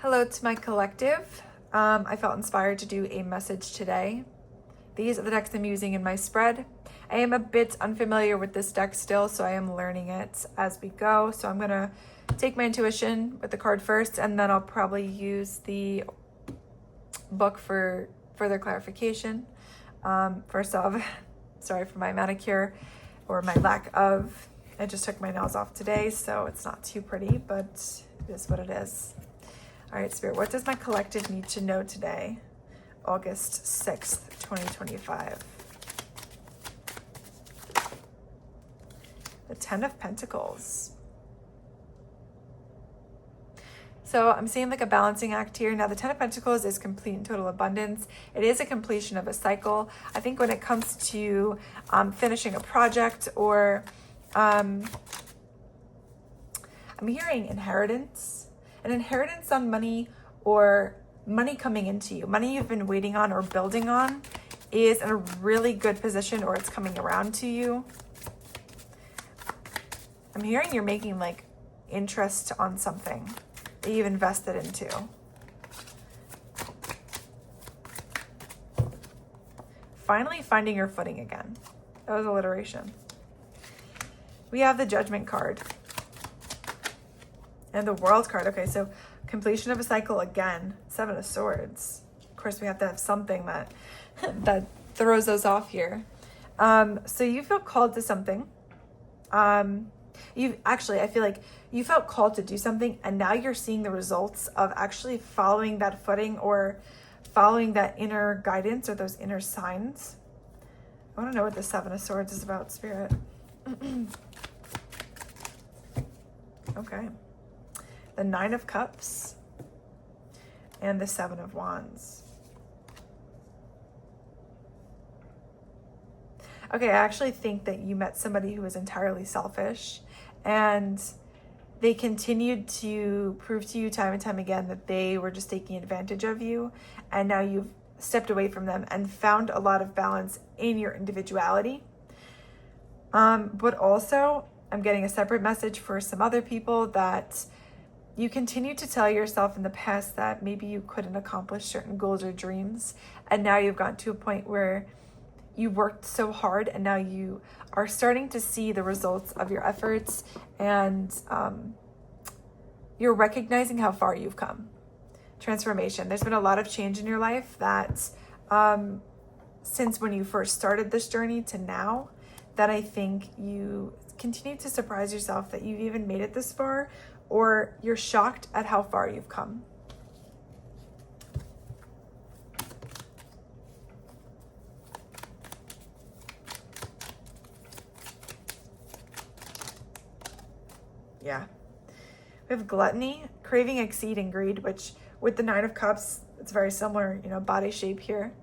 Hello to my collective. I felt inspired to do a message today. These are the decks I'm using in my spread. I am a bit unfamiliar with this deck still, so I am learning it as we go. So I'm gonna take my intuition with the card first, and then I'll probably use the book for further clarification. First off, sorry for my manicure or my lack of. I just took my nails off today, so it's not too pretty, but it is what it is. All right, Spirit, what does my collective need to know today, August 6th, 2025? The Ten of Pentacles. So I'm seeing like a balancing act here. Now, the Ten of Pentacles is complete and total abundance. It is a completion of a cycle. I think when it comes to finishing a project or I'm hearing inheritance. An inheritance on money or money coming into you, money you've been waiting on or building on is in a really good position, or it's coming around to you. I'm hearing you're making like interest on something that you've invested into. Finally finding your footing again. That was alliteration. We have the Judgment card. And the World card. Okay, so completion of a cycle again. Seven of Swords. Of course, we have to have something that that throws those off here. So you feel called to something. I feel like you felt called to do something, and now you're seeing the results of actually following that footing or following that inner guidance or those inner signs. I want to know what the Seven of Swords is about, Spirit. Okay. The Nine of Cups and the Seven of Wands. Okay, I actually think that you met somebody who was entirely selfish, and they continued to prove to you time and time again that they were just taking advantage of you, and now you've stepped away from them and found a lot of balance in your individuality. But also, I'm getting a separate message for some other people that you continue to tell yourself in the past that maybe you couldn't accomplish certain goals or dreams, and now you've gotten to a point where you worked so hard, and now you are starting to see the results of your efforts, and you're recognizing how far you've come. Transformation. There's been a lot of change in your life that since when you first started this journey to now, that I think you continue to surprise yourself that you've even made it this far, or you're shocked at how far you've come. Yeah. We have gluttony, craving, exceeding, greed, which with the Nine of Cups, it's very similar, body shape here.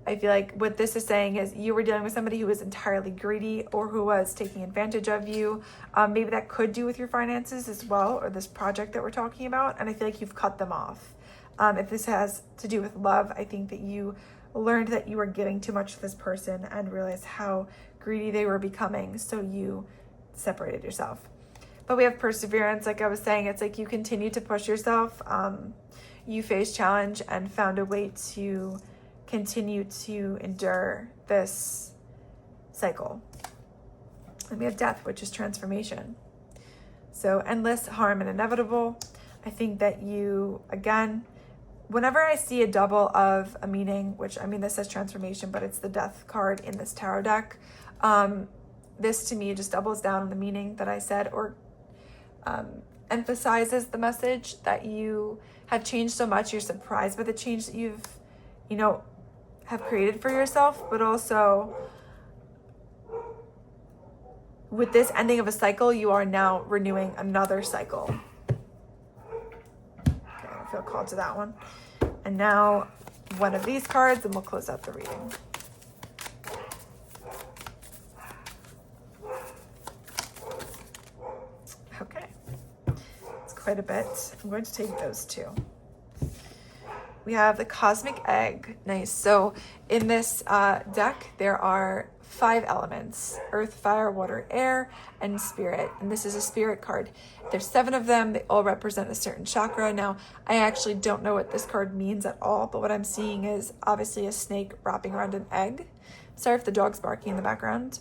I feel like what this is saying is you were dealing with somebody who was entirely greedy or who was taking advantage of you. Maybe that could do with your finances as well, or this project that we're talking about. And I feel like you've cut them off. If this has to do with love, I think that you learned that you were giving too much to this person and realized how greedy they were becoming. So you separated yourself. But we have perseverance. Like I was saying, it's like you continue to push yourself. You faced challenge and found a way to continue to endure this cycle. And we have death, which is transformation. So endless, harm, and inevitable. I think that you, again, whenever I see a double of a meaning, which this says transformation, but it's the death card in this tarot deck. This to me just doubles down on the meaning that I said, or emphasizes the message that you have changed so much. You're surprised by the change that you've, have created for yourself, but also with this ending of a cycle, you are now renewing another cycle. Okay, I feel called to that one. And now one of these cards, and we'll close out the reading. Okay, it's quite a bit. I'm going to take those two. We have the Cosmic Egg. Nice. So in this deck, there are 5 elements: earth, fire, water, air, and spirit. And this is a spirit card. There's 7 of them. They all represent a certain chakra. Now, I actually don't know what this card means at all, but what I'm seeing is obviously a snake wrapping around an egg. Sorry if the dog's barking in the background.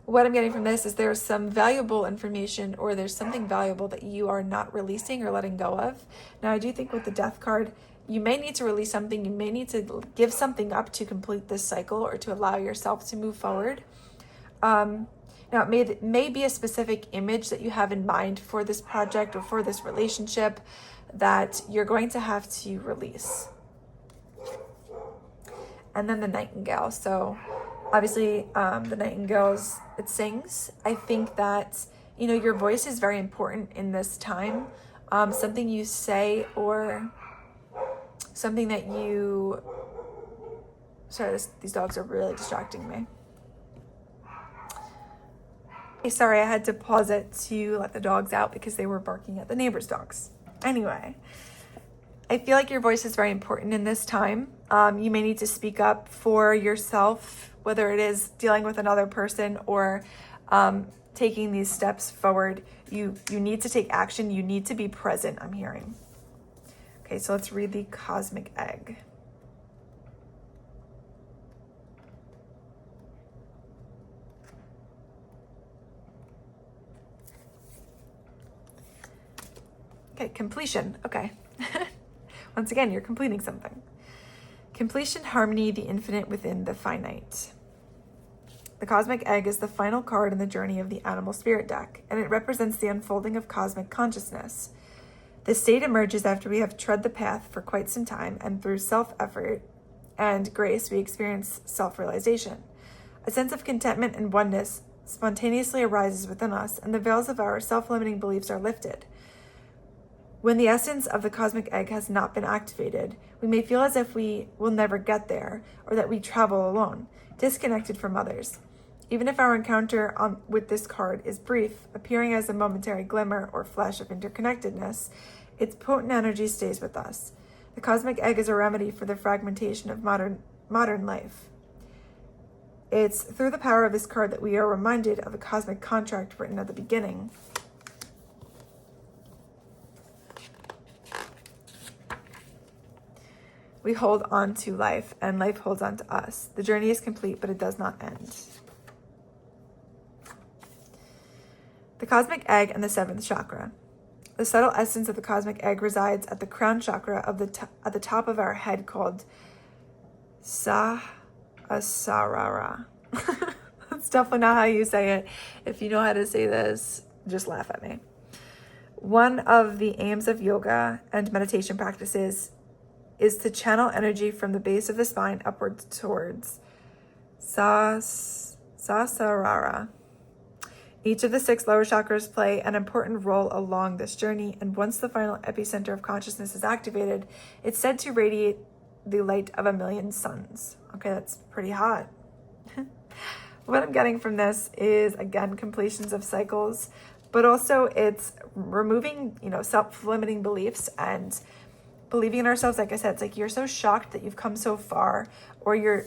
What I'm getting from this is there's some valuable information, or there's something valuable that you are not releasing or letting go of. Now, I do think with the death card, you may need to release something. You may need to give something up to complete this cycle, or to allow yourself to move forward. Now, it may be a specific image that you have in mind for this project or for this relationship that you're going to have to release. And then the nightingale. So obviously, the nightingales, it sings. I think that, your voice is very important in this time. Something you say, or something that you... Sorry, these dogs are really distracting me. Sorry, I had to pause it to let the dogs out because they were barking at the neighbor's dogs. Anyway, I feel like your voice is very important in this time. You may need to speak up for yourself, whether it is dealing with another person or taking these steps forward. You need to take action. You need to be present, I'm hearing. Okay, so let's read the cosmic egg. Okay, completion. Okay. Once again, you're completing something. Completion, harmony, the infinite within the finite. The cosmic egg is the final card in the journey of the animal spirit deck, and it represents the unfolding of cosmic consciousness. This state emerges after we have tread the path for quite some time, and through self-effort and grace, we experience self-realization. A sense of contentment and oneness spontaneously arises within us, and the veils of our self-limiting beliefs are lifted. When the essence of the cosmic egg has not been activated, we may feel as if we will never get there, or that we travel alone, disconnected from others. Even if our encounter with this card is brief, appearing as a momentary glimmer or flash of interconnectedness, its potent energy stays with us. The cosmic egg is a remedy for the fragmentation of modern life. It's through the power of this card that we are reminded of a cosmic contract written at the beginning. We hold on to life, and life holds on to us. The journey is complete, but it does not end. The cosmic egg and the 7th chakra. The subtle essence of the cosmic egg resides at the crown chakra at the top of our head, called Sahasrara. That's definitely not how you say it. If you know how to say this, just laugh at me. One of the aims of yoga and meditation practices is to channel energy from the base of the spine upwards towards Sahasrara. Each of the 6 lower chakras play an important role along this journey, and once the final epicenter of consciousness is activated, it's said to radiate the light of 1,000,000 suns. Okay, that's pretty hot. What I'm getting from this is, again, completions of cycles, but also it's removing, self-limiting beliefs and believing in ourselves. Like I said, it's like you're so shocked that you've come so far, or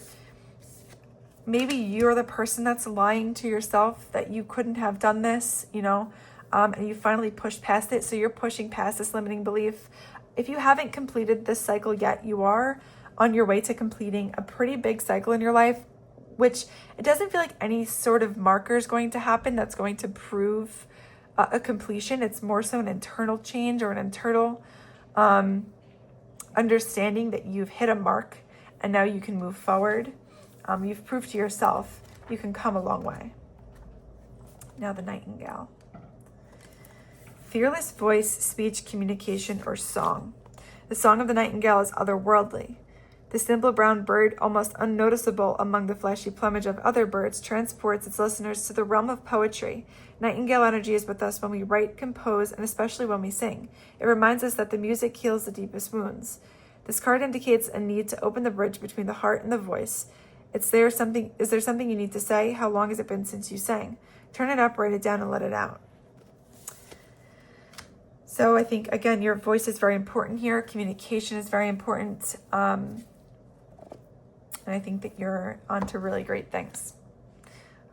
maybe you're the person that's lying to yourself that you couldn't have done this, and you finally pushed past it. So you're pushing past this limiting belief. If you haven't completed this cycle yet, you are on your way to completing a pretty big cycle in your life, which it doesn't feel like any sort of marker is going to happen that's going to prove a completion. It's more so an internal change, or an internal understanding that you've hit a mark and now you can move forward. You've proved to yourself you can come a long way. Now the nightingale. Fearless voice, speech, communication, or song. The song of the nightingale is otherworldly. The simple brown bird, almost unnoticeable among the fleshy plumage of other birds, transports its listeners to the realm of poetry. Nightingale energy is with us when we write, compose, and especially when we sing. It reminds us that the music heals the deepest wounds. This card indicates a need to open the bridge between the heart and the voice. Is there something you need to say? How long has it been since you sang? Turn it up, write it down, and let it out. So I think, again, your voice is very important here. Communication is very important. And I think that you're onto really great things.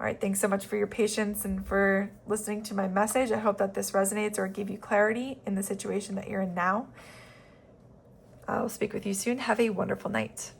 All right, thanks so much for your patience and for listening to my message. I hope that this resonates or give you clarity in the situation that you're in now. I'll speak with you soon. Have a wonderful night.